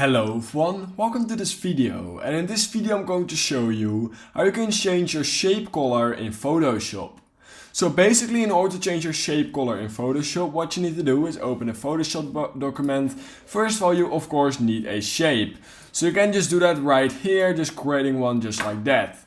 Hello everyone, welcome to this video, and in this video I'm going to show you how you can change your shape color in Photoshop. So basically, in order to change your shape color in Photoshop, what you need to do is open a Photoshop document. First of all, you of course need a shape. So you can just do that right here, just creating one just like that.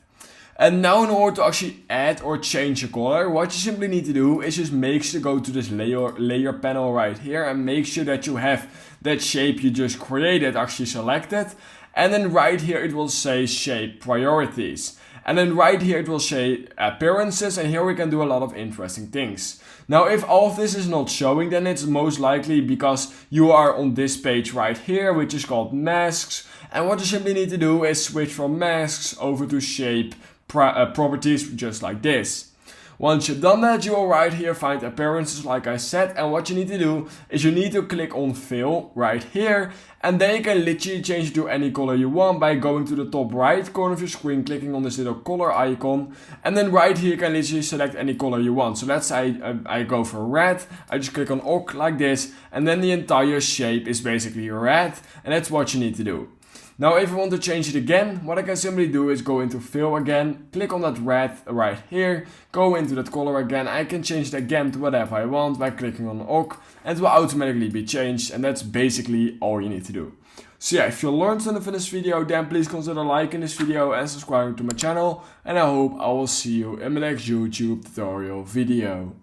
And now in order to actually add or change a color, what you simply need to do is just make sure to go to this layer panel right here and make sure that you have that shape you just created actually selected. And then right here it will say shape priorities. And then right here it will say appearances, and here we can do a lot of interesting things. Now if all of this is not showing, then it's most likely because you are on this page right here, which is called masks. And what you simply need to do is switch from masks over to shape properties, just like this. Once you've done that, you will right here find appearances like I said, and what you need to do is you need to click on fill right here, and then you can literally change it to any color you want by going to the top right corner of your screen, clicking on this little color icon, and then right here you can literally select any color you want. So let's say I go for red, I just click on OK like this, and then the entire shape is basically red, and that's what you need to do. Now if you want to change it again, what I can simply do is go into fill again, click on that red right here, go into that color again. I can change it again to whatever I want by clicking on OK, and it will automatically be changed, and that's basically all you need to do. So yeah, if you learned something from this video, then please consider liking this video and subscribing to my channel, and I hope I will see you in my next YouTube tutorial video.